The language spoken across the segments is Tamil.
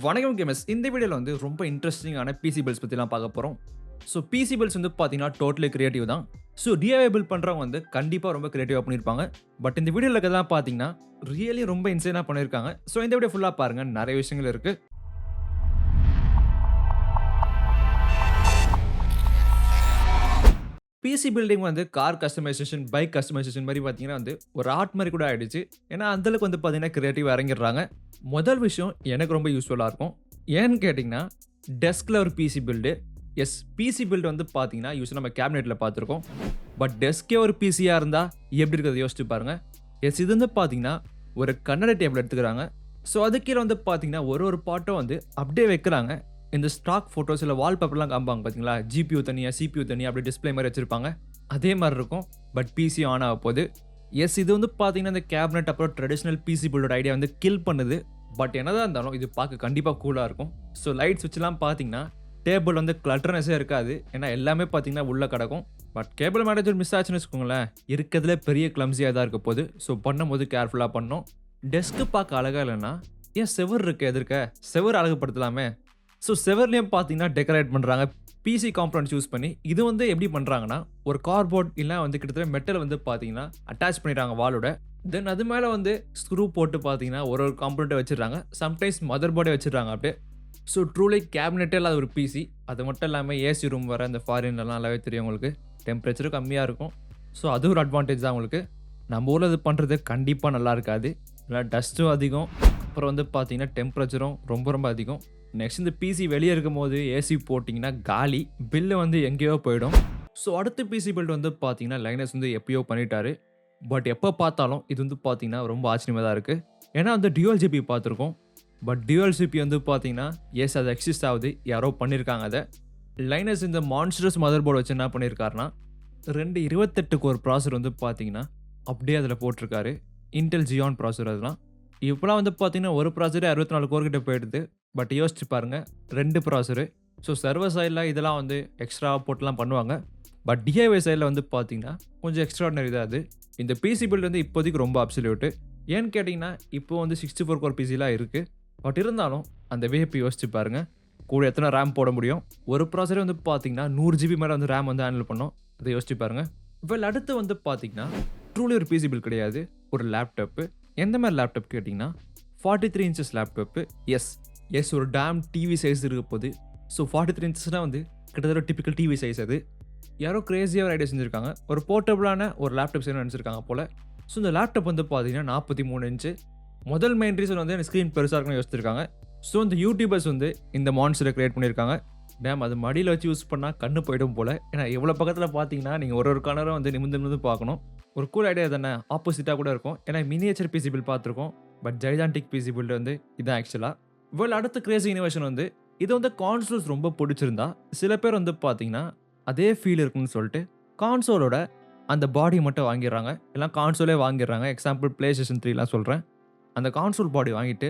வணக்கம் கேமர்ஸ். இந்த வீடியோல வந்து ரொம்ப இன்ட்ரஸ்டிங்கான பிசி பில்ட்ஸ் பத்திலாம் பார்க்க போறோம். ஸோ பிசி பில்ட்ஸ் வந்து பார்த்தீங்கன்னா டோட்டலி கிரியேட்டிவ் தான். ஸோ டிஐஒய் பில்ட் பண்றவங்க வந்து கண்டிப்பா ரொம்ப கிரியேட்டிவா பண்ணியிருப்பாங்க. பட் இந்த வீடியோல இருக்கிறதெல்லாம் பார்த்தீங்கன்னா ரியலி ரொம்ப இன்சைனா பண்ணியிருக்காங்க. ஸோ இந்த வீடியோ ஃபுல்லா பாருங்க, நிறைய விஷயங்கள் இருக்கு. பிசி பில்டிங் வந்து கார் கஸ்டமைசேஷன், பைக் கஸ்டமைசேஷன் மாதிரி பார்த்தீங்கன்னா வந்து ஒரு ஆர்ட் மாதிரி கூட ஆயிடுச்சு. ஏன்னா அந்த அளவுக்கு வந்து பார்த்தீங்கன்னா கிரியேட்டிவா இறங்கிடுறாங்க. முதல் விஷயம் எனக்கு ரொம்ப யூஸ்ஃபுல்லா இருக்கும். ஏன்னு கேட்டிங்கன்னா, டெஸ்க்ல ஒரு PC build. Yes, PC build வந்து பார்த்தீங்கன்னா யூஸ்வலா நம்ம கேபினெட்ல பார்த்துருக்கோம். பட் டெஸ்க்கே ஒரு பிசியா இருந்தா எப்படி இருக்கிறத யோசிச்சு பாருங்க. எஸ், இது வந்து பார்த்தீங்கன்னா ஒரு கண்ணாடி டேபிள் எடுத்துக்கிறாங்க. ஸோ அதுக்கு கீழே வந்து பார்த்தீங்கன்னா ஒரு பாட்டும் வந்து அப்படியே வைக்கிறாங்க. இந்த ஸ்டாக் ஃபோட்டோஸ் இல்லை வால்பேப்பர்லாம் காமிப்பாங்க பார்த்தீங்களா, ஜிபியூ தனியாக சிபியூ தனியாக அப்படி டிஸ்பிளே மாதிரி வச்சிருப்பாங்க. அதே மாதிரி இருக்கும். பட் பிசி ஆன் ஆக போகுது. எஸ், இது வந்து பார்த்தீங்கன்னா இந்த கேபினெட் அப்புறம் ட்ரெடிஷனல் பிசி பில்டோட ஐடியா வந்து கில் பண்ணுது. பட் என்னதான் இருந்தாலும் இது பார்க்க கண்டிப்பாக கூலாக இருக்கும். ஸோ லைட் சுவிட்ச்லாம் பார்த்தீங்கன்னா டேபிள் வந்து கிளட்டர்னஸே இருக்காது. ஏன்னா எல்லாமே பார்த்தீங்கன்னா உள்ளே கிடக்கும். பட் கேபிள் மேனேஜர் மிஸ் ஆச்சுன்னு வச்சுக்கோங்களேன், இருக்கிறதுல பெரிய கிளம்ஸியாக தான் இருக்க போகுது. ஸோ பண்ணும்போது கேர்ஃபுல்லாக பண்ணணும். டெஸ்க்கு பார்க்க அழகாக இல்லைன்னா ஏன் செவர் இருக்கு எதிர்க்க, செவர் அழகுப்படுத்தலாமே. ஸோ செவர்லேயும் பார்த்தீங்கன்னா டெக்கரேட் பண்ணுறாங்க பிசி காம்பனன்ட்ஸ் யூஸ் பண்ணி. இது வந்து எப்படி பண்ணுறாங்கன்னா, ஒரு கார்போர்ட் இல்லை வந்து கிட்டத்தட்ட மெட்டல் வந்து பார்த்தீங்கன்னா அட்டாச் பண்ணிடுறாங்க வாலோட. தென் அது மேலே வந்து ஸ்க்ரூ போட்டு பார்த்தீங்கன்னா ஒரு காம்பனண்ட்டை வச்சிடுறாங்க. சம்டைம்ஸ் மதர் போர்டே வச்சிடுறாங்க அப்படியே. ஸோ ட்ரூலி கேபினெட்டே இல்லாத ஒரு பிசி. அது மட்டும் இல்லாமல் ஏசி ரூம் வர இந்த ஃபாரின்லாம் நல்லாவே தெரியும் உங்களுக்கு. டெம்பரேச்சரும் கம்மியாக இருக்கும். ஸோ அது ஒரு அட்வான்டேஜ் தான் உங்களுக்கு. நம்ம ஊரில் இது பண்ணுறது கண்டிப்பாக நல்லா இருக்காது. இல்லை டஸ்ட்டும் அதிகம், அப்புறம் வந்து பார்த்தீங்கன்னா டெம்பரேச்சரும் ரொம்ப ரொம்ப அதிகம். நெக்ஸ்ட் இந்த பிசி வெளியே இருக்கும் போது ஏசி போட்டிங்கன்னா காலி, பில்லு வந்து எங்கேயோ போயிடும். ஸோ அடுத்த பிசி பில்ட் வந்து பார்த்தீங்கன்னா லைனஸ் வந்து எப்பயோ பண்ணிட்டாரு. பட் எப்போ பார்த்தாலும் இது வந்து பார்த்தீங்கன்னா ரொம்ப ஆச்சரியமாக தான் இருக்குது. ஏன்னா வந்து டியூவல் ஜிபி பார்த்துருக்கோம். பட் டியூவல் ஜிபி வந்து பார்த்தீங்கன்னா எஸ், அது எக்ஸிஸ்ட் ஆகுது, யாரோ பண்ணியிருக்காங்க அதை. லைனஸ் இந்த மான்ஸ்டர்ஸ் மதர் போர்டு வச்சு என்ன பண்ணியிருக்காருன்னா 228 கோர் ப்ராசர் வந்து பார்த்தீங்கன்னா அப்படியே அதில் போட்டிருக்காரு. இன்டெல் ஜியான் ப்ராசர். அதெல்லாம் இப்போலாம் வந்து பார்த்தீங்கன்னா ஒரு ப்ராசரே 64 கோர் கிட்ட போயிடுது. பட் யோசிச்சு பாருங்க, 2 ப்ராசரு. ஸோ சர்வர் சைடில் இதெல்லாம் வந்து எக்ஸ்ட்ரா போட்டுலாம் பண்ணுவாங்க. பட் டிஐஒய் சைடில் வந்து பார்த்தீங்கன்னா கொஞ்சம் எக்ஸ்ட்ராடினரி தான் அது. இந்த பிசி பில்ட் வந்து இப்போதைக்கு ரொம்ப அப்சல்யூட்டு. ஏன்னு கேட்டிங்கன்னா இப்போ வந்து 64 கோர் பிசிலாம் இருக்குது. பட் இருந்தாலும் அந்த வேப்பை யோசிச்சு பாருங்க, கூட எத்தனை ரேம் போட முடியும். ஒரு ப்ராசரே வந்து பார்த்தீங்கன்னா 100 ஜிபி மேலே வந்து ரேம் வந்து ஹேண்டில் பண்ணோம். அதை யோசிச்சு பாருங்க. வெல், அடுத்து வந்து பார்த்தீங்கன்னா ட்ரூலி ஒரு பிசி பில் கிடையாது, ஒரு லேப்டாப்பு. எந்த மாதிரி லேப்டாப் கேட்டிங்கன்னா 43 இன்ச்சஸ் லேப்டாப்பு. எஸ், ஒரு டேம் டிவி சைஸ் இருக்க போகுது. ஸோ 43 இன்ச்சஸ்னால் வந்து கிட்டத்தட்ட டிபிக்கல் டிவி சைஸ். அது யாரோ கிரேஸியாக ஒரு ஐடியா செஞ்சுருக்காங்க. ஒரு போர்ட்டபுளான ஒரு லேப்டாப் செய்யணும்னு நினச்சிருக்காங்க போல். ஸோ இந்த லேப்டாப் வந்து பார்த்தீங்கன்னா 43 இன்ச்சு. முதல் மெயின் ரீசன் வந்து எனக்கு ஸ்க்ரீன் பெருசாக இருக்குன்னு யோசிச்சிருக்காங்க. ஸோ இந்த யூடியூபர்ஸ் வந்து இந்த மான்ஸ்டரை கிரியேட் பண்ணியிருக்காங்க. டேம், அது மடியில் வச்சு யூஸ் பண்ணால் கண்ணு போயிடும் போல். ஏன்னா எவ்வளோ பக்கத்தில் பார்த்தீங்கன்னா நீங்கள் ஒரு கலரும் வந்து நிமிந்து பார்க்கணும். ஒரு கூல் ஐடியா தானே, ஆப்போசிட்டாக கூட இருக்கும். ஏன்னா மினியேச்சர் பிசி பில் பார்த்துருக்கோம். பட் ஜைஜான்டிக் பிசி பில்டு வந்து இதான் ஆக்சுவலாக. வெல், அடுத்த கிரேசி இனோவேஷன் வந்து இது வந்து கான்சோல்ஸ் ரொம்ப பிடிச்சிருந்தா சில பேர் வந்து பார்த்தீங்கன்னா அதே ஃபீல் இருக்குன்னு சொல்லிட்டு கான்சோலோட அந்த பாடி மட்டும் வாங்கிடுறாங்க. எல்லாம் கான்சோலே வாங்கிடுறாங்க. எக்ஸாம்பிள் PlayStation 3லாம் சொல்கிறேன். அந்த கான்சோல் பாடி வாங்கிட்டு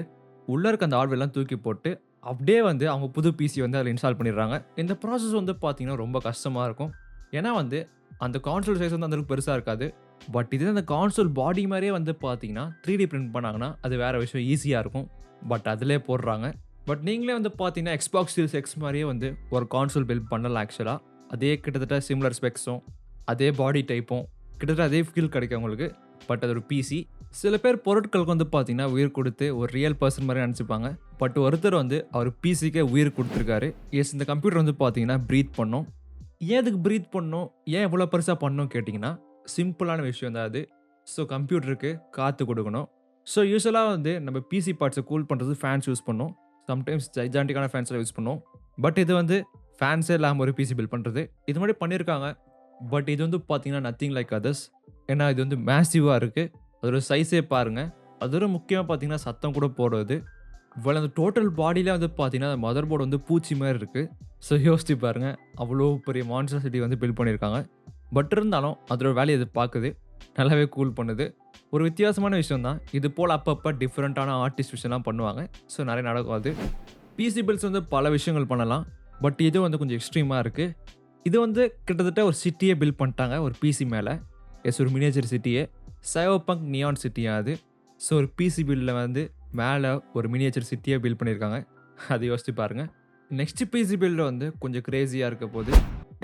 உள்ளே இருக்க அந்த ஹார்ட்வேர்லாம் தூக்கி போட்டு அப்படியே வந்து அவங்க புது பிசி வந்து அதில் இன்ஸ்டால் பண்ணிடுறாங்க. இந்த ப்ராசஸ் வந்து பார்த்தீங்கன்னா ரொம்ப கஷ்டமாக இருக்கும். ஏன்னா வந்து அந்த கான்சோல் சைஸ் வந்து அந்தளவுக்கு பெருசாக இருக்காது. பட் இதே அந்த கான்சோல் பாடி மாதிரியே வந்து பார்த்தீங்கன்னா 3D பிரிண்ட் பண்ணாங்கன்னா அது வேறு விஷயம், ஈஸியாக இருக்கும். பட் அதிலே போடுறாங்க. பட் நீங்களே வந்து பார்த்தீங்கன்னா Xbox Series X மாதிரியே வந்து ஒரு கான்சோல் பில்ட் பண்ணலாம் ஆக்சுவலாக. அதே கிட்டத்தட்ட சிமிலர் ஸ்பெக்ஸும் அதே பாடி டைப்பும் கிட்டத்தட்ட அதே ஃபீல் கிடைக்கும் உங்களுக்கு. பட் அது ஒரு பிசி. சில பேர் பொருட்களுக்கு வந்து பார்த்தீங்கன்னா உயிர் கொடுத்து ஒரு ரியல் பர்சன் மாதிரி நினச்சிப்பாங்க. பட் ஒருத்தர் வந்து அவர் பிசிக்கே உயிர் கொடுத்துருக்காரு. எஸ், இந்த கம்ப்யூட்டர் வந்து பார்த்தீங்கன்னா ப்ரீத் பண்ணும். ஏன் இதுக்கு ப்ரீத் பண்ணணும், ஏன் இவ்வளோ பெருசாக பண்ணணும் கேட்டிங்கன்னா சிம்பிளான விஷயம் தான் அது. ஸோ கம்ப்யூட்டருக்கு காற்று கொடுக்கணும். ஸோ யூஸ்வலாக வந்து நம்ம பிசி பார்ட்ஸை கூல் பண்ணுறது ஃபேன்ஸ் யூஸ் பண்ணோம். சம்டைம்ஸ் ஜைஜாண்டிக்கான ஃபேன்ஸ்லாம் யூஸ் பண்ணோம். பட் இது வந்து ஃபேன்ஸே இல்லாமல் ஒரு பிசி பில் பண்ணுறது இது மாதிரி பண்ணியிருக்காங்க. பட் இது வந்து பார்த்தீங்கன்னா நத்திங் லைக் அதர்ஸ். ஏன்னா இது வந்து மேசிவாக இருக்குது. அதோட சைஸே பாருங்கள். அதோட முக்கியமாக பார்த்தீங்கன்னா சத்தம் கூட போடுறது. இவ்வளோ அந்த டோட்டல் பாடியிலே வந்து பார்த்தீங்கன்னா அந்த மதர் போர்டு வந்து பூச்சி மாதிரி இருக்குது. ஸோ யோசிச்சு பாருங்கள், அவ்வளோ பெரிய மான்ஸ்டர்சிட்டி வந்து பில்ட் பண்ணியிருக்காங்க. பட் இருந்தாலும் அதோட வேலையை இது பார்க்குது, நல்லாவே கூல் பண்ணுது. ஒரு வித்தியாசமான விஷயம் தான். இது போல் அப்பப்போ டிஃப்ரெண்ட்டான ஆர்டிஸ்ட் விஷயம்லாம் பண்ணுவாங்க. ஸோ நிறைய நடக்கும். அது பிசி பில்ஸ் வந்து பல விஷயங்கள் பண்ணலாம். பட் இது வந்து கொஞ்சம் எக்ஸ்ட்ரீமாக இருக்குது. இது வந்து கிட்டத்தட்ட ஒரு சிட்டியே பில்ட் பண்ணிட்டாங்க ஒரு பிசி மேலே. எஸ், ஒரு மினியேச்சர் சிட்டியே, சைபர்பங்க் நியான் சிட்டியாக அது. ஸோ ஒரு பிசி பில்டில் வந்து மேலே ஒரு மினியேச்சர் சிட்டியை பில்ட் பண்ணியிருக்காங்க. அது யோசிச்சு பாருங்க. நெக்ஸ்ட் பிசி பில்ட் வந்து கொஞ்சம் கிரேசியா இருக்க போது.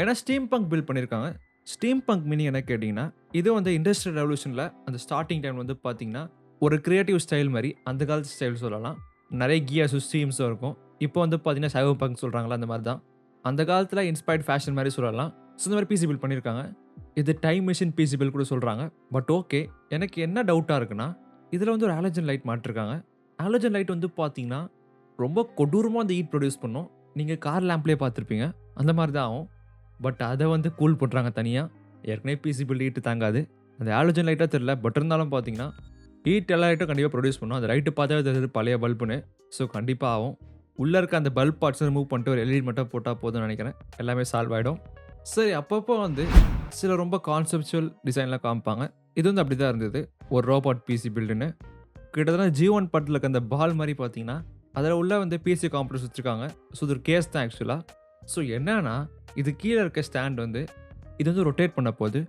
ஏன்னா ஸ்டீம் பங்க் பில்ட் பண்ணியிருக்காங்க. ஸ்டீம் பங்க் மீனிங் என்ன கேட்டீங்கன்னா, இது வந்து இண்டஸ்ட்ரியல் ரெவல்யூஷன்ல அந்த ஸ்டார்ட்டிங் டைம் வந்து பார்த்தீங்கன்னா, ஒரு கிரியேட்டிவ் ஸ்டைல் மாரி அந்த காலத்து ஸ்டைல் சொல்லலாம். நெறைய கியர்ஸும், ஸ்ட்ரீம்ஸும் இருக்கும். இப்போ வந்து பார்த்தீங்கன்னா, சைபர் பங்க் சொல்றாங்கல்ல அந்த மாரி தான். அந்த காலத்துல இன்ஸ்பயர்ட் ஃபேஷன் மாரி சொல்லலாம். ஸோ இந்த மாரி பிசி பில்ட் பண்ணியிருக்காங்க. இது டைம் மெஷின் பிசி பில்ட் கூட சொல்றாங்க. But okay. எனக்கு என்ன டவுட்டா இருக்குன்னா, இதுல வந்து ஒரு ஹாலஜன் லைட் மாட்டிருக்காங்க. ஹாலஜன் லைட் வந்து பார்த்தீங்கன்னா, ரொம்ப கொடூரமா அந்த ஹீட் ப்ரொடியூஸ் பண்ணும். நீங்க கார் லேம்ப்லயே பார்த்திருப்பீங்க. அந்த மாரி தான் ஆகும். பட் அத வந்து கூல் பண்றாங்க தனியா. ஏற்கனவே பிசி பில்ட் ஹீட் தாங்காது. அந்த ஹாலஜன் லைட்டா தெரியல. பட் இருந்தாலும் பார்த்தீங்கன்னா, ஹீட் எல்லா லைட்டும் கண்டிப்பா ப்ரொடியூஸ் பண்ணும். அந்த லைட் பார்த்தாவே தெரியுது பழைய பல்புன்னு. ஸோ கண்டிப்பா ஆகும். உள்ள இருக்க அந்த பல்ப் பார்ட்ஸ ரிமூவ் பண்ணிட்டு ஒரு எல்இடி மட்டும் போட்டா போதும்னு நெனைக்கிறேன். எல்லாமே சால்வ் ஆயிடும். சரி அப்பப்போ வந்து சில ரொம்ப கான்செப்சுவல் டிசைன்லாம் காமிப்பாங்க. இது வந்து அப்படி தான் இருந்தது. ஒரு ரோபோட் பிசி பில்டுன்னு. கிட்டத்தட்ட G1 படத்துல இருக்க அந்த பால் மாரி பார்த்தீங்கன்னா, அதில உள்ள வந்து பிசி காம்ப்ரஸ் வச்சிருக்காங்க. ஸோ இது ஒரு கேஸ் தான் ஆக்சுவலா. ஸோ என்னன்னா, இது கீழ இருக்க ஸ்டாண்ட் வந்து இது வந்து ரொட்டேட் பண்ண போது.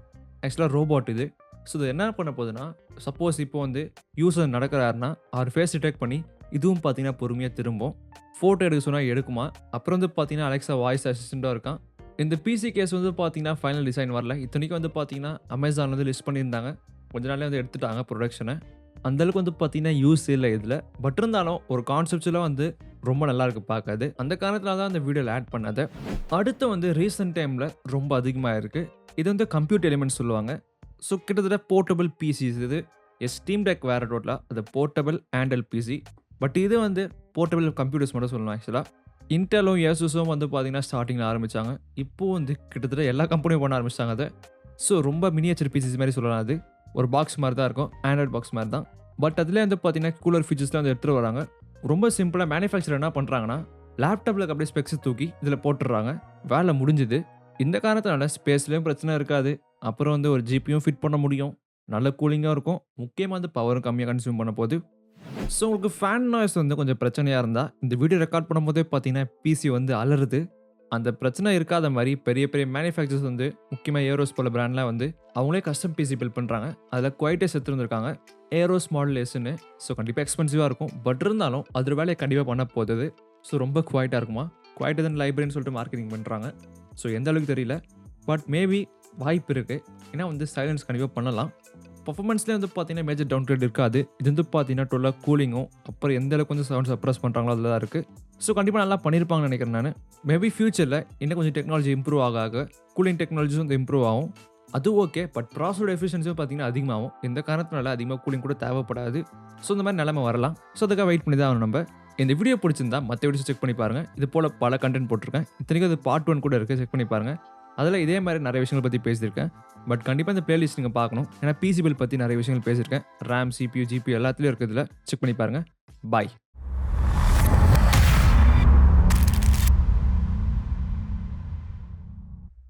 ஆக்சுவலா ரோபோட் இது. ஸோ இது என்ன பண்ண போதுன்னா, சப்போஸ் இப்போ வந்து யூசர் நடக்கிறாருன்னா, அவர் ஃபேஸ் டிடெக்ட் பண்ணி இதுவும் பார்த்தீங்கன்னா பொறுமையா திரும்பும். ஃபோட்டோ எடுக்க சொன்னா எடுக்குமா. அப்புறம் வந்து பார்த்தீங்கன்னா, அலெக்ஸா வாய்ஸ் அசிஸ்டன்ட்டும் இருக்கான். இந்த பிசி கேஸ் வந்து பார்த்தீங்கன்னா, ஃபைனல் டிசைன் வரல. இத்தனைக்கும் வந்து பார்த்தீங்கன்னா, Amazon வந்து லிஸ்ட் பண்ணியிருந்தாங்க. கொஞ்ச நாள்லயே வந்து எடுத்துட்டாங்க புரொடக்ஷன. அந்த அளவுக்கு வந்து பார்த்தீங்கன்னா, யூஸ் இல்ல இதுல. பட் இருந்தாலும் ஒரு கான்செப்சுவலா வந்து ரொம்ப நல்லா இருக்கு பார்க்க அது. அந்த காரணத்தினால தான் அந்த வீடியோல ஆட் பண்ணது. அடுத்து வந்து ரீசென்ட் டைம்ல ரொம்ப அதிகமா இருக்கு. இது வந்து கம்ப்யூட் எலிமெண்ட்ஸ் சொல்லுவாங்க. ஸோ கிட்டத்தட்ட போர்ட்டபிள் பிசிஸ் இது. ஸ்டீம் டெக் வேற டோட்டலா. அது போர்ட்டபிள் ஹேண்டல் பிசி. பட் இது வந்து போர்ட்டபிள் கம்ப்யூட்டர்ஸ் மட்டும் சொல்லலாம் ஆக்சுவலா. இன்டெலும், ஏசுஸும் வந்து பார்த்தீங்கன்னா, ஸ்டார்ட்டிங்ல ஆரம்பிச்சாங்க. இப்போ வந்து கிட்டத்தட்ட எல்லா கம்பெனியும் பண்ண ஆரம்பிச்சுட்டாங்க அத. ஸோ ரொம்ப மினியேச்சர் பிசிஸ் மாரி சொல்லலாம் அது. ஒரு பாக்ஸ் மாரி தான் இருக்கும். ஆண்ட்ராய்ட் பாக்ஸ் மாரி தான். பட் அதிலயே வந்து பார்த்தீங்கன்னா, கூலர் ஃபீச்சர்ஸ்லாம் வந்து எடுத்துட்டு வராங்க. ரொம்ப சிம்பிளா மேனுஃபேக்சரர் என்ன பண்றாங்கன்னா, லேப்டாப்ல அப்படியே ஸ்பெக்ஸ் தூக்கி இதில போட்டுர்றாங்க. வேலை முடிஞ்சுது. இந்த காரணத்தினால ஸ்பேஸ்லயும் பிரச்சனை இருக்காது. அப்புறம் வந்து ஒரு ஜிபியும் ஃபிட் பண்ண முடியும். நல்ல கூலிங்கா இருக்கும். முக்கியமா வந்து பவரும் கம்மியா கன்சியூம் பண்ண போது. ஸோ உங்களுக்கு ஃபேன் நாய்ஸ் வந்து கொஞ்சம் பிரச்சனையா இருந்தா, இந்த வீடியோ ரெக்கார்ட் பண்ணும்போதே பார்த்தீங்கன்னா, பிசி வந்து அலறுது. அந்த பிரச்சனை இருக்காத மாரி பெரிய பெரிய மேனுஃபேக்சரர்ஸ் வந்து முக்கியமா ஏரோஸ் போல பிராண்ட்லாம் வந்து அவங்களே கஸ்டம் பிசி பில்ட் பண்றாங்க. அதில குவைட்டஸ் எடுத்திருந்திருக்காங்க. ஏரோஸ் மாடல் எஸ்ன்னு. ஸோ கண்டிப்பா எக்ஸ்பென்சிவா இருக்கும். பட் இருந்தாலும் அதோட வேலைய கண்டிப்பா பண்ண போகுது அது. ஸோ ரொம்ப குவைட்டா இருக்குமா. குவைட்டர் தென் லைப்ரரின்னு சொல்லிட்டு மார்க்கெட்டிங் பண்றாங்க. ஸோ எந்த அளவுக்கு தெரியல. பட் மேபி வாய்ப்பு இருக்கு. ஏன்னா வந்து சைலன்ஸ் கண்டிப்பா பண்ணலாம். பெர்ஃபார்மன்ஸ்லேயே வந்து பார்த்தீங்கன்னா, மேஜர் டவுன் கிரேட் இருக்காது. இது வந்து பார்த்தீங்கன்னா, டோட்டலா கூலிங்கும், அப்புறம் எந்த அளவுக்கு வந்து சவுண்ட் சப்ரஸ் பண்றாங்களோ அதில தான் இருக்கு. ஸோ கண்டிப்பா நல்லா பண்ணியிருப்பாங்கன்னு நினைக்கிறேன் நானு. மேபி ஃபியூச்சர்ல இன்னும் கொஞ்சம் டெக்னாலஜி இம்ப்ரூவ் ஆக ஆக கூலிங் டெக்னாலஜிஸும் வந்து இம்ப்ரூவ் ஆகும். அது ஓகே. பட் ப்ராசஸரோட எஃபிஷியன்சியும் பார்த்தீங்கன்னா அதிகமாகும். இந்த காரணத்தினால அதிகமா கூலிங் கூட தேவைப்படாது. ஸோ இந்த மாரி நிலைமை வரலாம். ஸோ அதுக்காக வெயிட் பண்ணி தான் ஆகணும் நம்ப. இந்த வீடியோ பிடிச்சிருந்தா மத்த வீடியோஸ் செக் பண்ணி பாருங்க. இது போல பல கன்டென்ட் போட்டுருக்கேன். இத்தனைக்கும் அது பார்ட் 1 கூட இருக்கு. செக் பண்ணி பாருங்க. அதில இதே மாரி நிறைய விஷயங்கள பத்தி பேசியிருக்கேன். பட் கண்டிப்பா இந்த பிளேலிஸ்ட் நீங்க பார்க்கணும். ஏன்னா பிசி பில்ட் பத்தி நிறைய விஷயங்கள் பேசியிருக்கேன். RAM, CPU, GPU எல்லாத்துலயும் இருக்கு இதுல. செக் பண்ணி பாருங்க. பாய்.